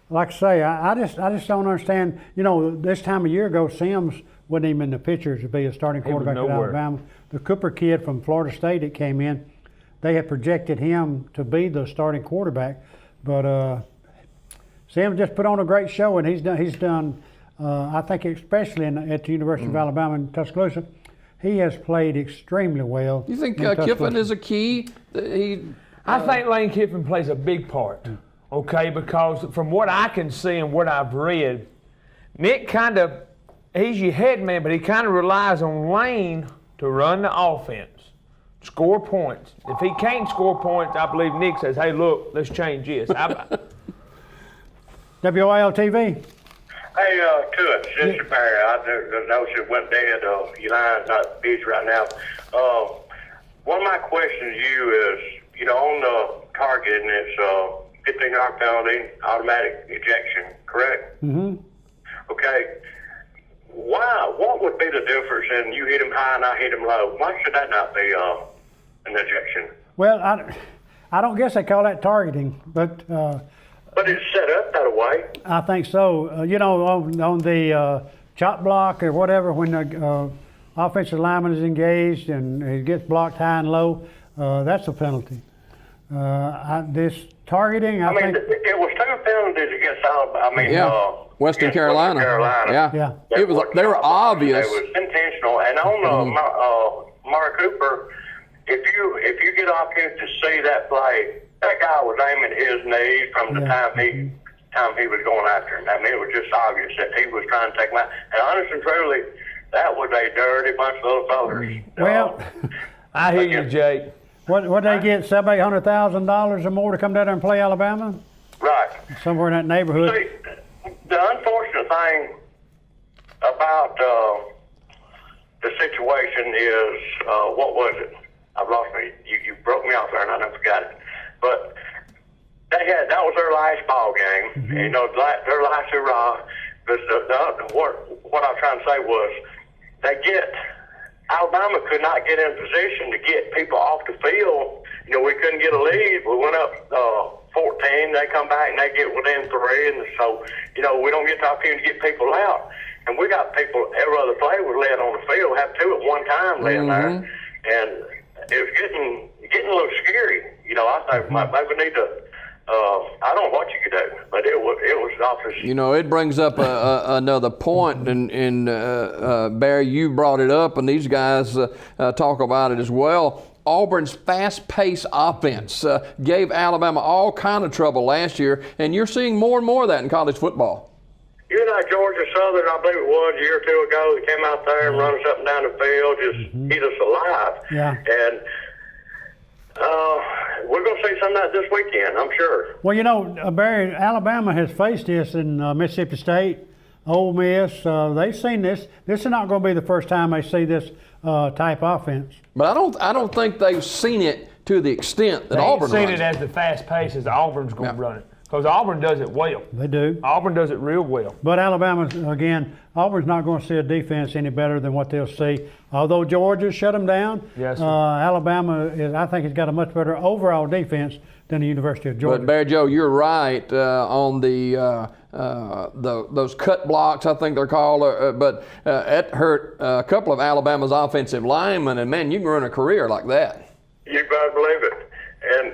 like I say, I just don't understand. You know, this time a year ago, Sims wasn't even in the picture to be a starting quarterback at Alabama. The Cooper kid from Florida State that came in, they had projected him to be the starting quarterback, but Sims just put on a great show, and he's done. I think especially at the University of Alabama in Tuscaloosa, he has played extremely well. You think Kiffin is a key? I think Lane Kiffin plays a big part. Okay, because from what I can see and what I've read, Nick he's your head man, but he kind of relies on Lane to run the offense, score points. If he can't score points, I believe Nick says, "Hey, look, let's change this." WOIL TV. Hey, Toot, Sister Perry, I know she went dead. Your line's not busy right now. One of my questions to you is, on the target, and it's 15-yard penalty, automatic ejection, correct? Mm-hmm. Okay. Why? What would be the difference in you hit him high and I hit him low? Why should that not be an ejection? Well, I don't guess they call that targeting, but it's set up that way. I think so. On the chop block or whatever, when the offensive lineman is engaged and it gets blocked high and low, that's a penalty. This targeting, I think it was 2 penalties against Alabama. Western Carolina. Yeah. They were obvious. It was intentional. And on Mark Cooper, if you get opportunity to see that play, that guy was aiming his knees from the time he was going after him. I mean, it was just obvious that he was trying to take him out. And honestly and truly, that was a dirty bunch of little fellas. Well, I hear you, Jake. What they get, $700,000 or more to come down there and play Alabama? Right. Somewhere in that neighborhood. See, the unfortunate thing about the situation is, what was it? I've lost me. You broke me off there and I never forgot it. But that was their last ball game. Mm-hmm. Their last hurrah. What I was trying to say was Alabama could not get in position to get people off the field. We couldn't get a lead. We went up 14. They come back and they get within 3, and so we don't get the opportunity to get people out. and we got people, every other player was laying on the field, have two at one time laying there, and it was getting a little scary. You know, I think maybe we need to. I don't know what you could do, but it was obvious. You know, it brings up another point, and Barry, you brought it up, and these guys talk about it as well. Auburn's fast-paced offense gave Alabama all kind of trouble last year, and you're seeing more and more of that in college football. You know, Georgia Southern, I believe it was a year or two ago, they came out there and run us up and down the field, just eat us alive. Yeah. And we're going to see some of that this weekend, I'm sure. Well, you know, Barry, Alabama has faced this in Mississippi State, Ole Miss. They've seen this. This is not going to be the first time they see this type offense. But I don't think they've seen it to the extent that Auburn seen runs it as the fast pace as Auburn's going to run it. Because Auburn does it well. They do. Auburn does it real well. But Alabama, again, Auburn's not going to see a defense any better than what they'll see. Although Georgia shut them down, Yes, sir. Alabama, I think, has got a much better overall defense than the University of Georgia. But Barry Joe, you're right on those cut blocks, I think they're called. But it hurt a couple of Alabama's offensive linemen, and man, you can run a career like that. You better believe it. And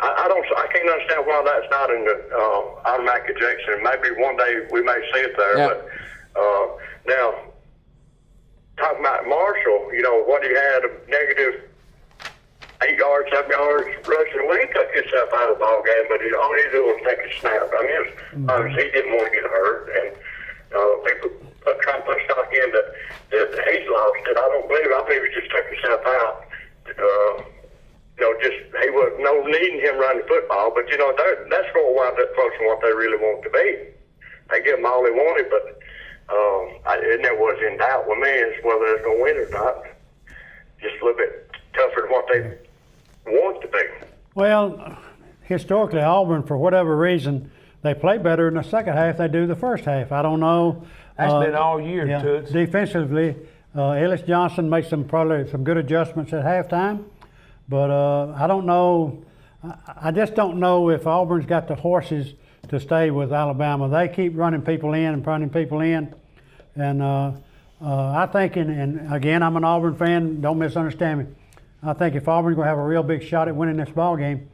I can't understand why that's not in the automatic ejection. Maybe one day we may see it there. Yeah. But now, talking about Marshall, you know, what he had, a negative 8 yards, 7 yards rushing. Well, he took himself out of the ball game, but all he did was take a snap. I mean, he didn't want to get hurt. And people try to put stock in that he's lost it. I believe he just took himself out. You know, he was no needing him running the football, but you know that's going to wind up close to what they really want to be. They give him all they wanted, but it never was in doubt with me as whether they're going to win or not. Just a little bit tougher than what they want to be. Well, historically, Auburn, for whatever reason, they play better in the second half than they do the first half. I don't know. That's been all year, Toots. Defensively, Ellis Johnson makes probably some good adjustments at halftime. But I don't know. I just don't know if Auburn's got the horses to stay with Alabama. They keep running people in and running people in. And I think, and again, I'm an Auburn fan. Don't misunderstand me. I think if Auburn's going to have a real big shot at winning this ball game,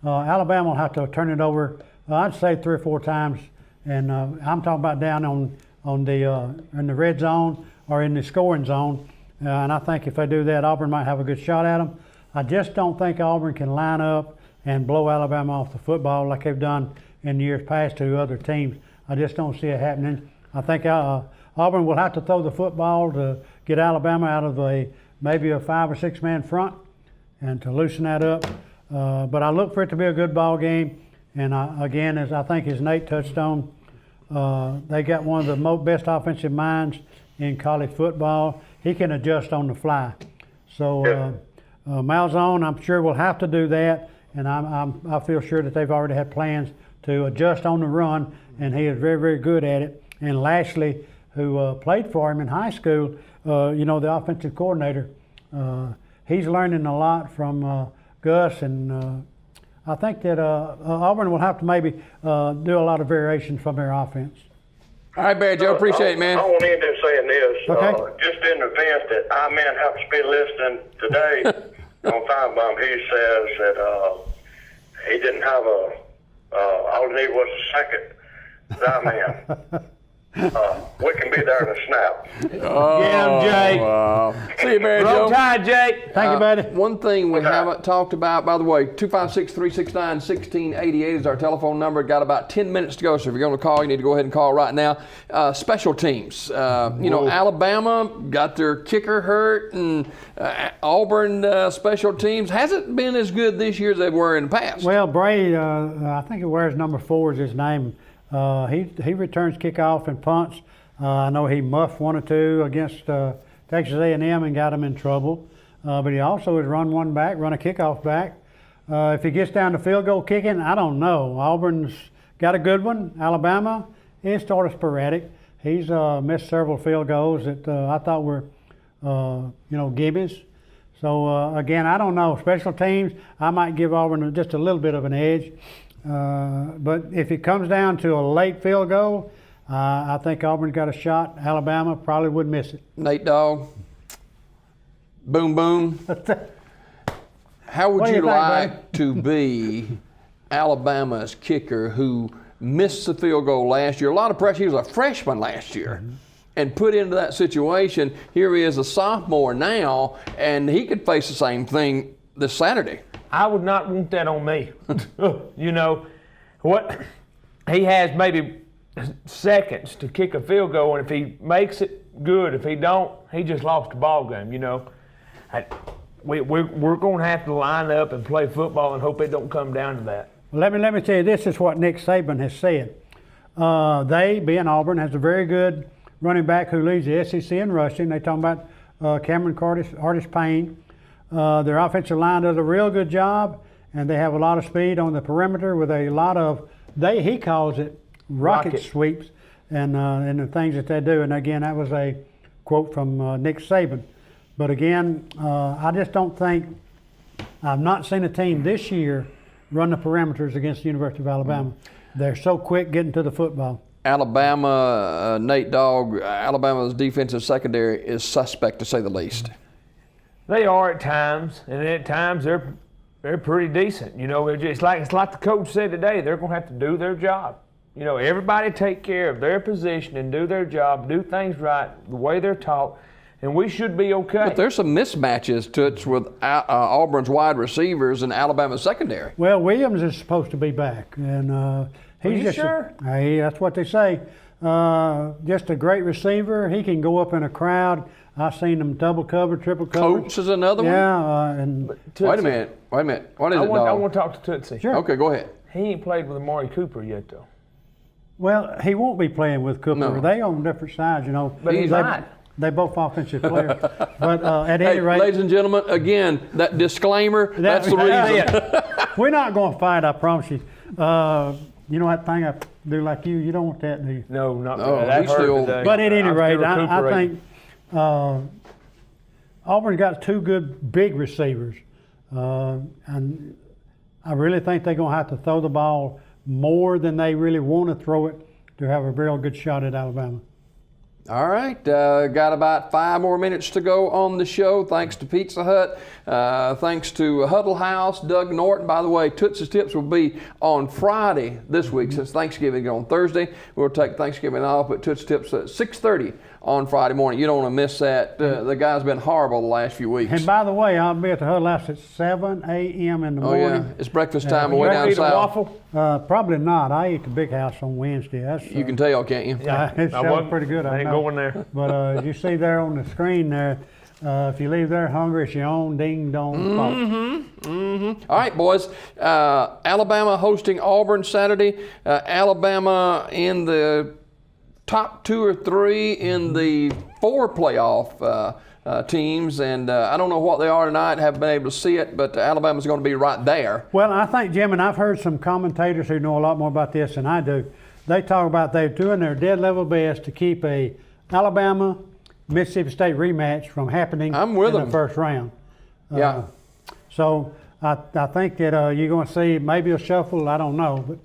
Alabama will have to turn it over, I'd say 3 or 4 times. And I'm talking about down in the red zone or in the scoring zone. And I think if they do that, Auburn might have a good shot at them. I just don't think Auburn can line up and blow Alabama off the football like they've done in years past to other teams. I just don't see it happening. I think Auburn will have to throw the football to get Alabama out of maybe a 5 or 6 man front and to loosen that up. But I look for it to be a good ball game. And again, as I think as Nate touched on, they got one of the best offensive minds in college football. He can adjust on the fly. So. Malzahn, I'm sure, will have to do that, and I feel sure that they've already had plans to adjust on the run, and he is very, very good at it. And Lashley, who played for him in high school, you know, the offensive coordinator, he's learning a lot from Gus, and I think that Auburn will have to maybe do a lot of variations from their offense. All right, Barry Joe, appreciate it, man. I want to end in saying this. Okay. Just in the event that I may happen to be listening today on Firebomb, he says that he didn't have all he needed was a second man. We can be there in a snap. Oh, Get him, Jake. Wow. See you, Barry Roll Joe. Tide, Jake. Thank you, buddy. One thing we haven't talked about, by the way, 256-369-1688 is our telephone number. Got about 10 minutes to go, so if you're going to call, you need to go ahead and call right now. Special teams. You know, Alabama got their kicker hurt, and Auburn special teams hasn't been as good this year as they were in the past. Well, Bray, I think he wears number 4 is his name. He returns kickoff and punts. I know he muffed 1 or 2 against Texas A&M and got him in trouble. But he also has run one back, run a kickoff back. If he gets down to field goal kicking, I don't know. Auburn's got a good one. Alabama is sort of sporadic. He's missed several field goals that I thought were, gimmies. So again, I don't know. Special teams, I might give Auburn just a little bit of an edge. But if it comes down to a late field goal, I think Auburn's got a shot. Alabama probably would miss it. Nate Dawg. Boom, boom. How would What do you you think, like to be Alabama's kicker who missed the field goal last year? A lot of pressure. He was a freshman last year. And put into that situation, here he is a sophomore now, and he could face the same thing this Saturday. I would not want that on me. You know, what he has maybe seconds to kick a field goal, and if he makes it, good. If he don't, he just lost the ball game, you know. We're going to have to line up and play football and hope it don't come down to that. Let me tell you, this is what Nick Saban has said. They, being Auburn, has a very good running back who leads the SEC in rushing. They talking about Cameron Artis Payne. Their offensive line does a real good job, and they have a lot of speed on the perimeter with a lot of, he calls it rocket sweeps and the things that they do. And again, that was a quote from Nick Saban. But again, I just don't think, I've not seen a team this year run the perimeters against the University of Alabama. They're so quick getting to the football. Alabama, Nate Dawg, Alabama's defensive secondary is suspect to say the least. They are at times, and at times they're pretty decent. You know, it's like the coach said today. They're going to have to do their job. You know, everybody take care of their position and do their job, do things right the way they're taught, and we should be okay. But there's some mismatches, Toots, with Auburn's wide receivers and Alabama's secondary. Well, Williams is supposed to be back, and he's just sure? That's what they say. Just a great receiver. He can go up in a crowd. I've seen him double cover, triple cover. Coach is another one? Yeah. And Wait a minute. What is it, I Dawg? want to talk to Tootsie. Sure. Okay, go ahead. He ain't played with Amari Cooper yet, though. Well, he won't be playing with Cooper. No. They on different sides, you know. But he's not. They both offensive players. But at any rate, ladies and gentlemen, again, that disclaimer, that's the reason. We're not going to fight, I promise you. You know that thing I do like you don't want that, do you? No, not No, that. he's still- But at any rate, I recuperating. think Auburn's got two good big receivers. And I really think they're going to have to throw the ball more than they really want to throw it to have a real good shot at Alabama. All right, got about 5 more minutes to go on the show. Thanks to Pizza Hut. Thanks to Huddle House, Doug Norton. By the way, Toots' Tips will be on Friday this week since Thanksgiving is on Thursday. We'll take Thanksgiving off, but Toots' Tips at 6:30 on Friday morning. You don't want to miss that. The guy's been horrible the last few weeks. And by the way, I'll be at the Huddle House at 7 a.m. in the Oh, morning. yeah. It's breakfast time way You down eat a south. waffle? Probably not. I eat the big house on Wednesday. That's, You can tell, can't you? Yeah, it I sounds wasn't- pretty good. I ain't know. going there. But as you see there on the screen there, if you leave there hungry, it's your own ding-dong fault. All right, boys. Alabama hosting Auburn Saturday. Alabama in the top 2 or 3 in the 4 playoff teams, and I don't know what they are tonight. Haven't been able to see it, but Alabama's going to be right there. Well, I think, Jim, and I've heard some commentators who know a lot more about this than I do. They talk about they're doing their dead level best to keep a Alabama Mississippi State rematch from happening I'm with in them. the first round. Yeah. So I think that you're going to see maybe a shuffle. I don't know, but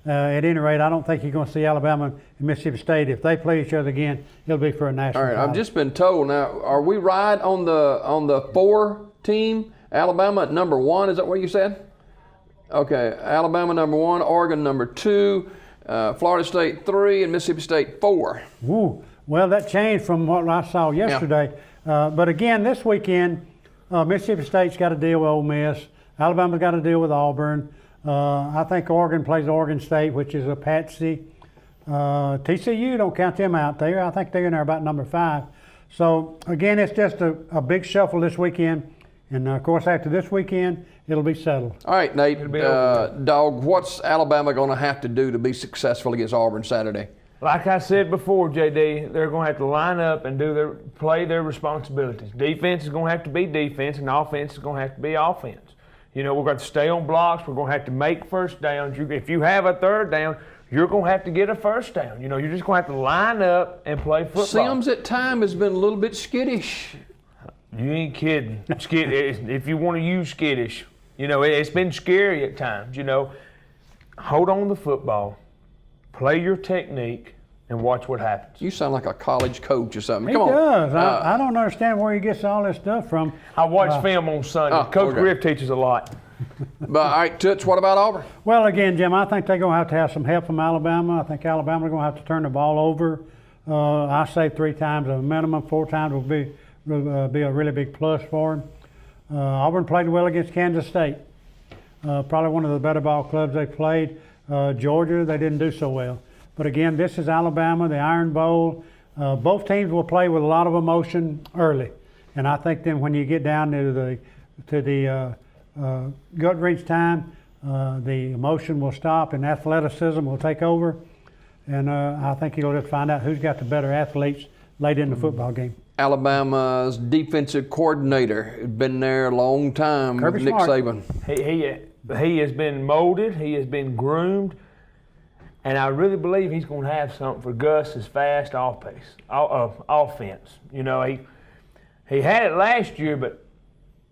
at any rate, I don't think you're going to see Alabama and Mississippi State. If they play each other again, it'll be for a national. All right, I've title. just been told now. Are we right on the 4 team? Alabama at number 1. Is that what you said? Okay, Alabama number 1, Oregon number 2, Florida State 3, and Mississippi State 4. Woo. Well, that changed from what I saw yesterday. But again, this weekend, Mississippi State's got to deal with Ole Miss. Alabama's got to deal with Auburn. I think Oregon plays Oregon State, which is a patsy. TCU, don't count them out there. I think they're in there about number 5. So, again, it's just a big shuffle this weekend. And, of course, after this weekend, it'll be settled. All right, Nate, Dawg, what's Alabama going to have to do to be successful against Auburn Saturday? Like I said before, JD, they're going to have to line up and play their responsibilities. Defense is going to have to be defense, and offense is going to have to be offense. You know, we're going to stay on blocks. We're going to have to make first downs. If you have a third down, you're going to have to get a first down. You know, you're just going to have to line up and play football. Sims at times has been a little bit skittish. You ain't kidding. If you want to use skittish, you know, it's been scary at times, you know. Hold on to the football. Play your technique. and watch what happens. You sound like a college coach or something. He Come on. does. I don't understand where he gets all this stuff from. I watch film on Sunday. Coach okay. Griff teaches a lot. But all right, Toots, what about Auburn? Well, again, Jim, I think they're going to have some help from Alabama. I think Alabama's going to have to turn the ball over. I say 3 times a minimum. 4 times will be a really big plus for them. Auburn played well against Kansas State. Probably one of the better ball clubs they played. Georgia, they didn't do so well. But again, this is Alabama, the Iron Bowl. Both teams will play with a lot of emotion early, and I think then when you get down to the gut wrench time, the emotion will stop and athleticism will take over, and I think you'll just find out who's got the better athletes late in the football game. Alabama's defensive coordinator has been there a long time with Nick Saban. He has been molded. He has been groomed. And I really believe he's going to have something for Gus's fast offense. You know, he had it last year, but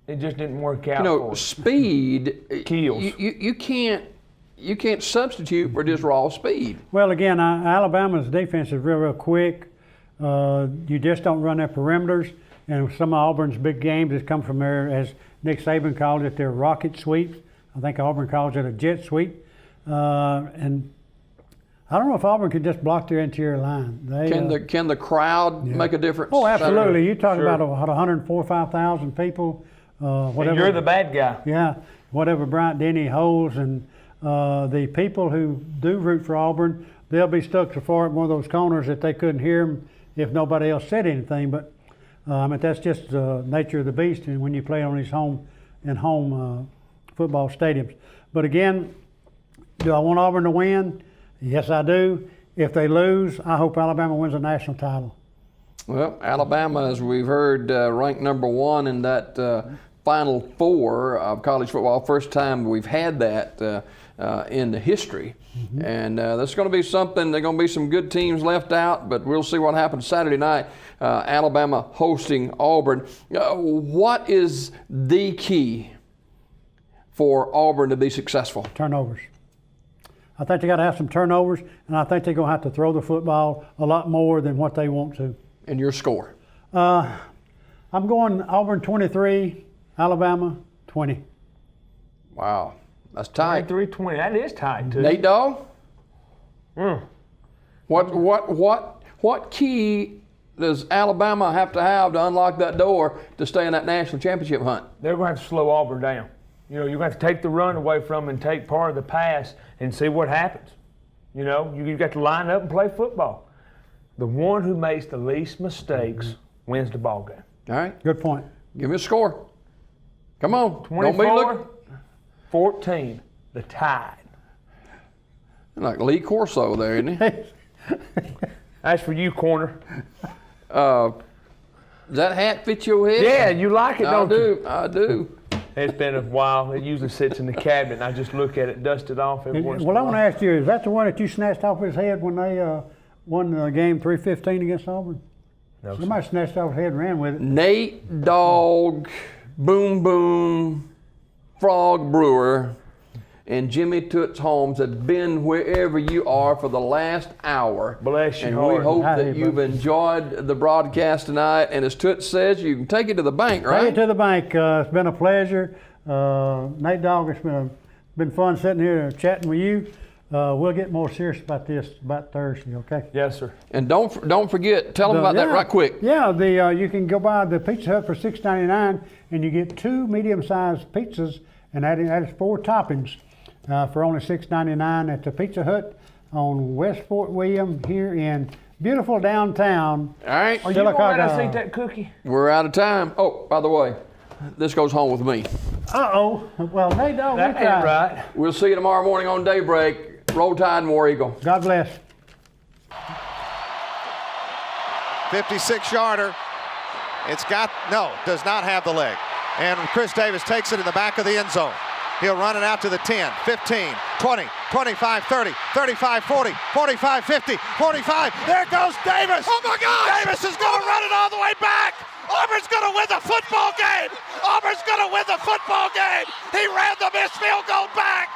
it just didn't work out. You know, for him. speed kills. You can't substitute for just raw speed. Well, again, Alabama's defense is real quick. You just don't run their perimeters. And some of Auburn's big games has come from there, as Nick Saban called it, their rocket sweeps. I think Auburn calls it a jet sweep. And I don't know if Auburn can just block their interior line. Can the crowd make a difference? Oh, absolutely. Saturday? You talk about 104,000 people. Whatever. And you're the bad guy. Yeah, whatever Bryant Denny holds, and the people who do root for Auburn, they'll be stuck so far at one of those corners that they couldn't hear them if nobody else said anything. But I mean, that's just the nature of the beast, and when you play on these home football stadiums. But again, do I want Auburn to win? Yes, I do. If they lose, I hope Alabama wins a national title. Well, Alabama, as we've heard, ranked number 1 in that Final Four of college football. First time we've had that in the history. Mm-hmm. And that's going to be something. There are going to be some good teams left out, but we'll see what happens Saturday night. Alabama hosting Auburn. What is the key for Auburn to be successful? Turnovers. I think they got to have some turnovers, and I think they're going to have to throw the football a lot more than what they want to. And your score? I'm going Auburn 23, Alabama 20. Wow, that's tight. 23-20. That is tight too. Nate Dawg? What key does Alabama have to unlock that door to stay in that national championship hunt? They're going to have to slow Auburn down. You know, you're going to have to take the run away from them and take part of the pass and see what happens. You know, you've got to line up and play football. The one who makes the least mistakes wins the ball game. All right. Good point. Give me a score. Come on. 24-14, the Tide. Like Lee Corso there, isn't he? That's for you, corner. Does that hat fit your head? Yeah, you like it, don't you? I do. It's been a while. It usually sits in the cabinet, and I just look at it, dust it off every once in a Well, I while. want to ask you, is that the one that you snatched off his head when they won the game 3-15 against Auburn? No, Somebody snatched off his head and ran with it. Nate Dawg, Boom Boom, Frog Brewer, and Jimmy Toots Holmes have been wherever you are for the last hour. Bless you, and heart. we hope Hi, that you've buddy. enjoyed the broadcast tonight. And as Toots says, you can take it to the bank, right? Take it to the bank. It's been a pleasure. Nate Dawg, it's been fun sitting here chatting with you. We'll get more serious about this about Thursday, okay? Yes, sir. And don't forget, tell them about that right quick. Yeah, you can go by the Pizza Hut for $6.99 and you get 2 medium-sized pizzas, and that is 4 toppings for only $6.99 at the Pizza Hut on West Fort William here in beautiful downtown. All right. Are you going to let us Silicotta. eat that cookie? We're out of time. Oh, by the way, this goes home with me. Uh-oh. Well, Nate Dawg, That ain't right. We'll see you tomorrow morning on Daybreak. Roll Tide and War Eagle. God bless. 56-yarder. Does not have the leg. And Chris Davis takes it in the back of the end zone. He'll run it out to the 10, 15, 20, 25, 30, 35, 40, 45, 50, 45. There goes Davis. Oh my God! Davis is going to run it all the way back. Auburn's going to win the football game. Auburn's going to win the football game. He ran the missed field goal back.